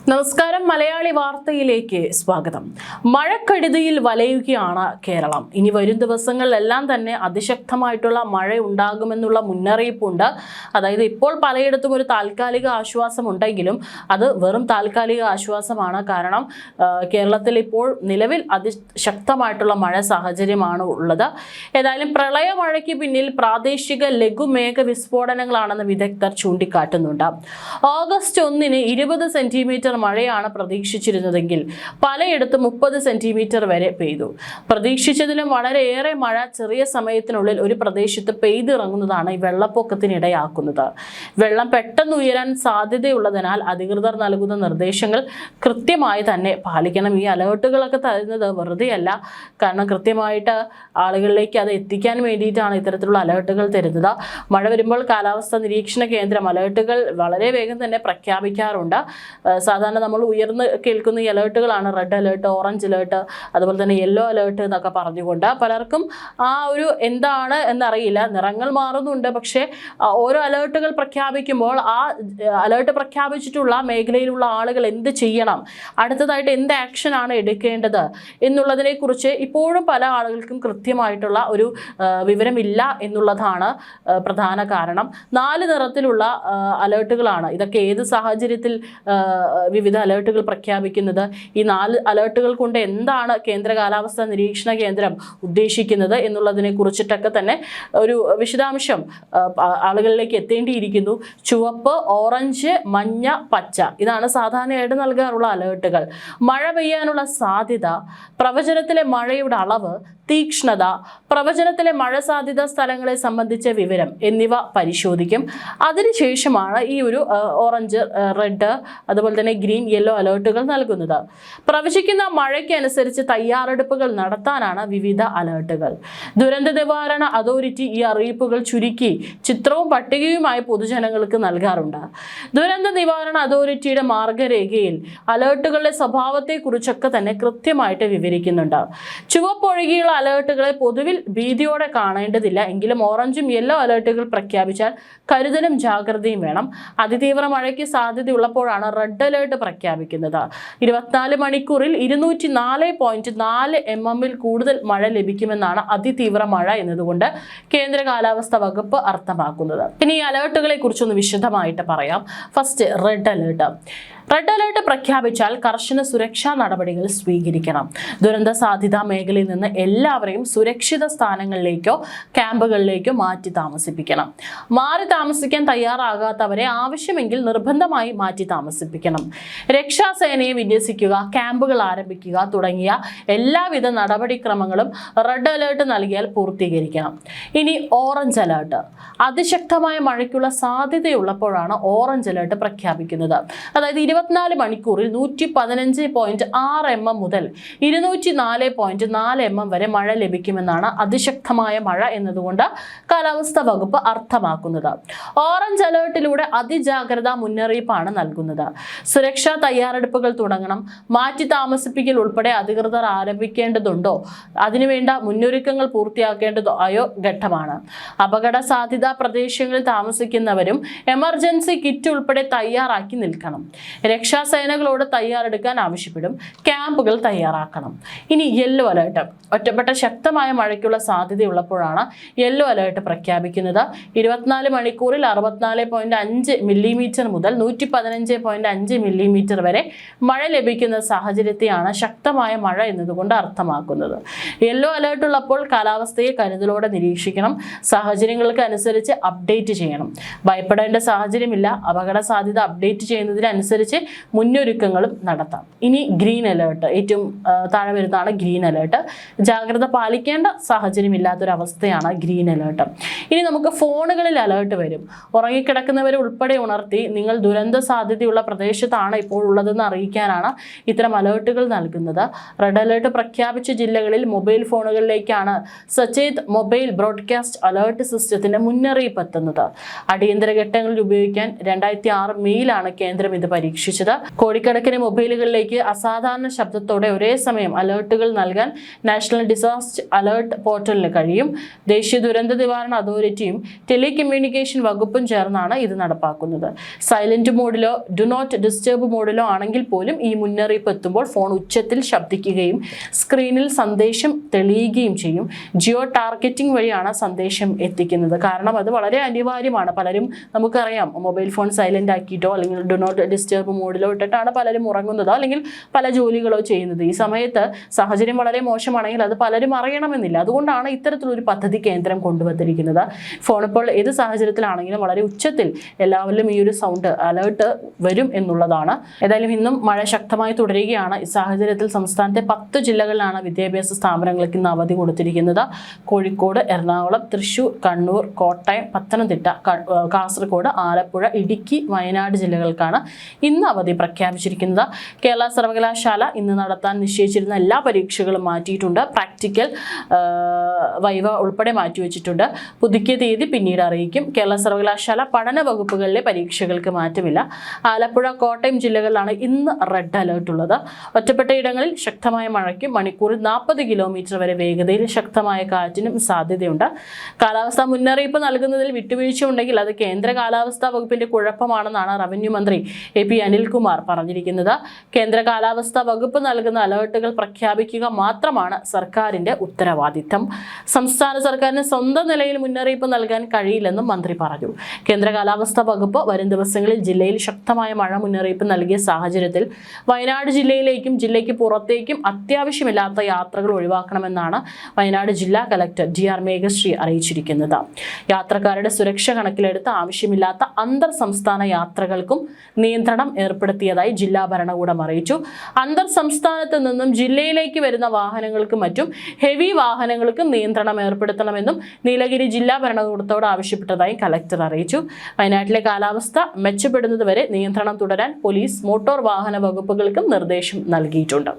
നമസ്കാരം മലയാളി വാർത്തയിലേക്ക് സ്വാഗതം. മഴക്കെടുതിയിൽ വലയുകയാണ് കേരളം. ഇനി വരും ദിവസങ്ങളിലെല്ലാം തന്നെ അതിശക്തമായിട്ടുള്ള മഴ ഉണ്ടാകുമെന്നുള്ള മുന്നറിയിപ്പുണ്ട്. അതായത് ഇപ്പോൾ പലയിടത്തും ഒരു താൽക്കാലിക ആശ്വാസം ഉണ്ടെങ്കിലും അത് വെറും താൽക്കാലിക ആശ്വാസമാണ്. കാരണം കേരളത്തിൽ ഇപ്പോൾ നിലവിൽ അതിശക്തമായിട്ടുള്ള മഴ സാഹചര്യമാണ് ഉള്ളത്. ഏതായാലും പ്രളയ മഴയ്ക്ക് പിന്നിൽ പ്രാദേശിക ലഘുമേഘ വിസ്ഫോടനങ്ങളാണെന്ന് വിദഗ്ധർ ചൂണ്ടിക്കാട്ടുന്നുണ്ട്. ഓഗസ്റ്റ് 1-ന് 20 സെന്റിമീറ്റർ മഴയാണ് പ്രതീക്ഷിച്ചിരുന്നതെങ്കിൽ പലയിടത്തും 30 സെന്റിമീറ്റർ വരെ പെയ്തു. പ്രതീക്ഷിച്ചതിലും വളരെയേറെ മഴ ചെറിയ സമയത്തിനുള്ളിൽ ഒരു പ്രദേശത്ത് പെയ്തിറങ്ങുന്നതാണ് ഈ വെള്ളപ്പൊക്കത്തിനിടയാക്കുന്നത്. വെള്ളം പെട്ടെന്ന് ഉയരാൻ സാധ്യതയുള്ളതിനാൽ അധികൃതർ നൽകുന്ന നിർദ്ദേശങ്ങൾ കൃത്യമായി തന്നെ പാലിക്കണം. ഈ അലേർട്ടുകളൊക്കെ തരുന്നത് വെറുതെയല്ല. കാരണം കൃത്യമായിട്ട് ആളുകളിലേക്ക് അത് എത്തിക്കാൻ വേണ്ടിയിട്ടാണ് ഇത്തരത്തിലുള്ള അലേർട്ടുകൾ തരുന്നത്. മഴ വരുമ്പോൾ കാലാവസ്ഥാ നിരീക്ഷണ കേന്ദ്രം അലേർട്ടുകൾ വളരെ വേഗം തന്നെ പ്രഖ്യാപിക്കാറുണ്ട്. സാധാരണ നമ്മൾ ഉയർന്ന് കേൾക്കുന്ന ഈ അലേർട്ടുകളാണ് റെഡ് അലേർട്ട്, ഓറഞ്ച് അലേർട്ട്, അതുപോലെ തന്നെ യെല്ലോ അലേർട്ട് എന്നൊക്കെ പറഞ്ഞുകൊണ്ട്. പലർക്കും ആ ഒരു എന്താണ് എന്നറിയില്ല. നിറങ്ങൾ മാറുന്നുണ്ട്. പക്ഷേ ഓരോ അലേർട്ടുകൾ പ്രഖ്യാപിക്കുമ്പോൾ ആ അലേർട്ട് പ്രഖ്യാപിച്ചിട്ടുള്ള മേഖലയിലുള്ള ആളുകൾ എന്ത് ചെയ്യണം, അടുത്തതായിട്ട് എന്ത് ആക്ഷനാണ് എടുക്കേണ്ടത് എന്നുള്ളതിനെ കുറിച്ച് ഇപ്പോഴും പല ആളുകൾക്കും കൃത്യമായിട്ടുള്ള ഒരു വിവരമില്ല എന്നുള്ളതാണ് പ്രധാന കാരണം. 4 നിറത്തിലുള്ള അലേർട്ടുകളാണ്. ഇതൊക്കെ ഏത് സാഹചര്യത്തിൽ വിവിധ അലേർട്ടുകൾ പ്രഖ്യാപിക്കുന്നത്, ഈ 4 അലേർട്ടുകൾ കൊണ്ട് എന്താണ് കേന്ദ്ര കാലാവസ്ഥാ നിരീക്ഷണ കേന്ദ്രം ഉദ്ദേശിക്കുന്നത് എന്നുള്ളതിനെ കുറിച്ചിട്ടൊക്കെ തന്നെ ഒരു വിശദാംശം ആളുകളിലേക്ക് എത്തേണ്ടിയിരിക്കുന്നു. ചുവപ്പ്, ഓറഞ്ച്, മഞ്ഞ, പച്ച ഇതാണ് സാധാരണയായിട്ട് നൽകാറുള്ള അലേർട്ടുകൾ. മഴ പെയ്യാനുള്ള സാധ്യത, പ്രവചനത്തിലെ മഴയുടെ അളവ്, തീക്ഷ്ണത, പ്രവചനത്തിലെ മഴ സാധ്യതാ സ്ഥലങ്ങളെ സംബന്ധിച്ച വിവരം എന്നിവ പരിശോധിക്കും. അതിനുശേഷമാണ് ഈ ഒരു ഓറഞ്ച്, റെഡ്, അതുപോലെ തന്നെ ഗ്രീൻ, യെല്ലോ അലേർട്ടുകൾ നൽകുന്നത്. പ്രവചിക്കുന്ന മഴയ്ക്ക് അനുസരിച്ച് തയ്യാറെടുപ്പുകൾ നടത്താനാണ് വിവിധ അലേർട്ടുകൾ. ദുരന്ത നിവാരണ അതോറിറ്റി ഈ അറിയിപ്പുകൾ ചുരുക്കി ചിത്രവും പട്ടികയുമായി പൊതുജനങ്ങൾക്ക് നൽകാറുണ്ട്. ദുരന്ത നിവാരണ അതോറിറ്റിയുടെ മാർഗരേഖയിൽ അലേർട്ടുകളുടെ സ്വഭാവത്തെക്കുറിച്ചൊക്കെ തന്നെ കൃത്യമായിട്ട് വിവരിക്കുന്നുണ്ട്. ചുവപ്പൊഴികെയുള്ള അലേർട്ടുകളെ പൊതുവിൽ ഭീതിയോടെ കാണേണ്ടതില്ല. എങ്കിലും ഓറഞ്ചും യെല്ലോ അലേർട്ടുകൾ പ്രഖ്യാപിച്ചാൽ കരുതലും ജാഗ്രതയും വേണം. അതിതീവ്ര മഴയ്ക്ക് സാധ്യതയുള്ളപ്പോഴാണ് റെഡ് അലേർട്ട് പ്രഖ്യാപിക്കുന്നത്. 24 മണിക്കൂറിൽ 204.4 mm കൂടുതൽ മഴ ലഭിക്കുമെന്നാണ് അതിതീവ്ര മഴ എന്നതുകൊണ്ട് കേന്ദ്ര കാലാവസ്ഥാ വകുപ്പ് അർത്ഥമാക്കുന്നത്. ഇനി ഈ അലേർട്ടുകളെ കുറിച്ചൊന്ന് വിശദമായിട്ട് പറയാം. First red alert. Red alert പ്രഖ്യാപിച്ചാൽ കർശന സുരക്ഷാ നടപടികൾ സ്വീകരിക്കണം. ദുരന്ത സാധ്യതാ മേഖലയിൽ നിന്ന് എല്ലാവരെയും സുരക്ഷിത സ്ഥാനങ്ങളിലേക്കോ ക്യാമ്പുകളിലേക്കോ മാറ്റി താമസിപ്പിക്കണം. മാറി താമസിക്കാൻ തയ്യാറാകാത്തവരെ ആവശ്യമെങ്കിൽ നിർബന്ധമായി മാറ്റി താമസിപ്പിക്കണം. രക്ഷാസേനയെ വിന്യസിക്കുക, ക്യാമ്പുകൾ ആരംഭിക്കുക തുടങ്ങിയ എല്ലാവിധ നടപടിക്രമങ്ങളും റെഡ് അലേർട്ട് നൽകിയാൽ പൂർത്തീകരിക്കണം. ഇനി ഓറഞ്ച് അലേർട്ട്. അതിശക്തമായ മഴയ്ക്കുള്ള സാധ്യതയുള്ളപ്പോഴാണ് ഓറഞ്ച് അലേർട്ട് പ്രഖ്യാപിക്കുന്നത്. അതായത് 24 മണിക്കൂറിൽ 115.6 mm മുതൽ 204.4 mm വരെ മഴ ലഭിക്കുമെന്നാണ് അതിശക്തമായ മഴ എന്നതുകൊണ്ട് കാലാവസ്ഥാ വകുപ്പ് അർത്ഥമാക്കുന്നത്. ഓറഞ്ച് അലേർട്ടിലൂടെ അതിജാഗ്രതാ മുന്നറിയിപ്പാണ് നൽകുന്നത്. സുരക്ഷാ തയ്യാറെടുപ്പുകൾ തുടങ്ങണം. മാറ്റി താമസിപ്പിക്കൽ ഉൾപ്പെടെ അധികൃതർ ആരംഭിക്കേണ്ടതുണ്ടോ, അതിനുവേണ്ട മുന്നൊരുക്കങ്ങൾ പൂർത്തിയാക്കേണ്ടതായോ ഘട്ടമാണ്. അപകട സാധ്യതാ പ്രദേശങ്ങളിൽ താമസിക്കുന്നവരും എമർജൻസി കിറ്റ് ഉൾപ്പെടെ തയ്യാറാക്കി നിൽക്കണം. രക്ഷാസേനകളോട് തയ്യാറെടുക്കാൻ ആവശ്യപ്പെടും. ക്യാമ്പുകൾ തയ്യാറാക്കണം. ഇനി യെല്ലോ അലേർട്ട്. ഒറ്റപ്പെട്ട ശക്തമായ മഴയ്ക്കുള്ള സാധ്യതയുള്ളപ്പോഴാണ് യെല്ലോ അലേർട്ട് പ്രഖ്യാപിക്കുന്നത്. 24 മണിക്കൂറിൽ 64.5 mm മുതൽ 115.5 mm വരെ മഴ ലഭിക്കുന്ന സാഹചര്യത്തെയാണ് ശക്തമായ മഴ എന്നതുകൊണ്ട് അർത്ഥമാക്കുന്നത്. യെല്ലോ അലേർട്ട് ഉള്ളപ്പോൾ കാലാവസ്ഥയെ കരുതലോടെ നിരീക്ഷിക്കണം. സാഹചര്യങ്ങൾക്ക് അനുസരിച്ച് അപ്ഡേറ്റ് ചെയ്യണം. ഭയപ്പെടേണ്ട സാഹചര്യമില്ല. അപകട സാധ്യത അപ്ഡേറ്റ് ചെയ്യുന്നതിനനുസരിച്ച് മുന്നൊരുക്കങ്ങളും നടത്താം. ഇനി ഗ്രീൻ അലേർട്ട്. ഏറ്റവും താഴെ വരുന്നതാണ് ഗ്രീൻ അലേർട്ട്. ജാഗ്രത പാലിക്കേണ്ട സാഹചര്യമില്ലാത്തൊരവസ്ഥയാണ് ഗ്രീൻ അലേർട്ട്. ഇനി നമുക്ക് ഫോണുകളിൽ അലേർട്ട് വരും. ഉറങ്ങിക്കിടക്കുന്നവരെ ഉൾപ്പെടെ ഉണർത്തി നിങ്ങൾ ദുരന്ത സാധ്യതയുള്ള പ്രദേശത്താണ് ഇപ്പോൾ ഉള്ളതെന്ന് അറിയിക്കാനാണ് ഇത്തരം അലേർട്ടുകൾ നൽകുന്നത്. റെഡ് അലേർട്ട് പ്രഖ്യാപിച്ച ജില്ലകളിൽ mobile ഫോണുകളിലേക്കാണ് Sachet mobile broadcast alert സിസ്റ്റത്തിന്റെ മുന്നറിയിപ്പ് എത്തുന്നത്. അടിയന്തര ഘട്ടങ്ങളിൽ ഉപയോഗിക്കാൻ 2006 മെയ്യിലാണ് കേന്ദ്രം ഇത് പരീക്ഷിച്ചത്. പരീക്ഷിച്ചത്. കോടിക്കണക്കിന് മൊബൈലുകളിലേക്ക് അസാധാരണ ശബ്ദത്തോടെ ഒരേ സമയം അലേർട്ടുകൾ നൽകാൻ നാഷണൽ ഡിസാസ്റ്റർ അലേർട്ട് പോർട്ടലിന് കഴിയും. ദേശീയ ദുരന്ത നിവാരണ അതോറിറ്റിയും ടെലികമ്മ്യൂണിക്കേഷൻ വകുപ്പും ചേർന്നാണ് ഇത് നടപ്പാക്കുന്നത്. സൈലന്റ് മോഡിലോ ഡു നോട്ട് ഡിസ്റ്റർബ് മോഡിലോ ആണെങ്കിൽ പോലും ഈ മുന്നറിയിപ്പ് എത്തുമ്പോൾ ഫോൺ ഉച്ചത്തിൽ ശബ്ദിക്കുകയും സ്ക്രീനിൽ സന്ദേശം തെളിയുകയും ചെയ്യും. ജിയോ ടാർഗറ്റിംഗ് വഴിയാണ് സന്ദേശം എത്തിക്കുന്നത്. കാരണം അത് വളരെ അനിവാര്യമാണ്. പലരും നമുക്കറിയാം മൊബൈൽ ഫോൺ സൈലന്റ് ആക്കിയിട്ടോ അല്ലെങ്കിൽ ഡു നോട്ട് ഡിസ്റ്റർബ് മോഡിലോ ഇട്ടിട്ടാണ് പലരും ഉറങ്ങുന്നതോ അല്ലെങ്കിൽ പല ജോലികളോ ചെയ്യുന്നത്. ഈ സമയത്ത് സാഹചര്യം വളരെ മോശമാണെങ്കിൽ അത് പലരും അറിയണമെന്നില്ല. അതുകൊണ്ടാണ് ഇത്തരത്തിലൊരു പദ്ധതി കേന്ദ്രം കൊണ്ടുവന്നിരിക്കുന്നത്. ഫോൺ ഇപ്പോൾ ഏത് സാഹചര്യത്തിലാണെങ്കിലും വളരെ ഉച്ചത്തിൽ എല്ലാവരിലും ഈ ഒരു സൗണ്ട് അലേർട്ട് വരും എന്നുള്ളതാണ്. ഏതായാലും ഇന്നും മഴ ശക്തമായി തുടരുകയാണ്. ഈ സാഹചര്യത്തിൽ സംസ്ഥാനത്തെ 10 ജില്ലകളിലാണ് വിദ്യാഭ്യാസ സ്ഥാപനങ്ങൾക്ക് ഇന്ന് അവധി കൊടുത്തിരിക്കുന്നത്. കോഴിക്കോട്, എറണാകുളം, തൃശൂർ, കണ്ണൂർ, കോട്ടയം, പത്തനംതിട്ട, കാസർഗോഡ്, ആലപ്പുഴ, ഇടുക്കി, വയനാട് ജില്ലകൾക്കാണ് ഇന്ന് അവധി പ്രഖ്യാപിച്ചിരിക്കുന്നത്. കേരള സർവകലാശാല ഇന്ന് നടത്താൻ നിശ്ചയിച്ചിരുന്ന എല്ലാ പരീക്ഷകളും മാറ്റിയിട്ടുണ്ട്. പ്രാക്ടിക്കൽ, വൈവ ഉൾപ്പെടെ മാറ്റിവെച്ചിട്ടുണ്ട്. പുതുക്കിയ തീയതി പിന്നീട് അറിയിക്കും. കേരള സർവകലാശാല പഠന വകുപ്പുകളിലെ പരീക്ഷകൾക്ക് മാറ്റമില്ല. ആലപ്പുഴ, കോട്ടയം ജില്ലകളിലാണ് ഇന്ന് റെഡ് അലേർട്ട് ഉള്ളത്. ഒറ്റപ്പെട്ട ഇടങ്ങളിൽ ശക്തമായ മഴയ്ക്കും മണിക്കൂറിൽ 40 കിലോമീറ്റർ വരെ വേഗതയിൽ ശക്തമായ കാറ്റിനും സാധ്യതയുണ്ട്. കാലാവസ്ഥാ മുന്നറിയിപ്പ് നൽകുന്നതിൽ വിട്ടുവീഴ്ച ഉണ്ടെങ്കിൽ അത് കേന്ദ്ര കാലാവസ്ഥാ വകുപ്പിന്റെ കുഴപ്പമാണെന്നാണ് റവന്യൂ മന്ത്രി AP അനിൽകുമാർ പറഞ്ഞിരിക്കുന്നത്. കേന്ദ്ര കാലാവസ്ഥാ വകുപ്പ് നൽകുന്ന അലേർട്ടുകൾ പ്രഖ്യാപിക്കുക മാത്രമാണ് സർക്കാരിന്റെ ഉത്തരവാദിത്തം. സംസ്ഥാന സർക്കാരിന് സ്വന്തം നിലയിൽ മുന്നറിയിപ്പ് നൽകാൻ കഴിയില്ലെന്നും മന്ത്രി പറഞ്ഞു. കേന്ദ്ര കാലാവസ്ഥാ വകുപ്പ് വരും ദിവസങ്ങളിൽ ജില്ലയിൽ ശക്തമായ മഴ മുന്നറിയിപ്പ് നൽകിയ സാഹചര്യത്തിൽ വയനാട് ജില്ലയിലേക്കും ജില്ലയ്ക്ക് പുറത്തേക്കും അത്യാവശ്യമില്ലാത്ത യാത്രകൾ ഒഴിവാക്കണമെന്നാണ് വയനാട് ജില്ലാ കലക്ടർ DR മേഘശ്രീ അറിയിച്ചിരിക്കുന്നത്. യാത്രക്കാരുടെ സുരക്ഷ കണക്കിലെടുത്ത് ആവശ്യമില്ലാത്ത അന്തർ സംസ്ഥാന യാത്രകൾക്കും നിയന്ത്രണം ഏർപ്പെടുത്തിയതായി ജില്ലാ ഭരണകൂടം അറിയിച്ചു. അന്തർ സംസ്ഥാനത്ത് നിന്നും ജില്ലയിലേക്ക് വരുന്ന വാഹനങ്ങൾക്കും മറ്റും ഹെവി വാഹനങ്ങൾക്കും നിയന്ത്രണം ഏർപ്പെടുത്തണമെന്നും നീലഗിരി ജില്ലാ ഭരണകൂടത്തോട് ആവശ്യപ്പെട്ടതായി കലക്ടർ അറിയിച്ചു. വയനാട്ടിലെ കാലാവസ്ഥ മെച്ചപ്പെടുന്നതുവരെ നിയന്ത്രണം തുടരാൻ പോലീസ്, മോട്ടോർ വാഹന വകുപ്പുകൾക്കും നിർദ്ദേശം നൽകിയിട്ടുണ്ട്.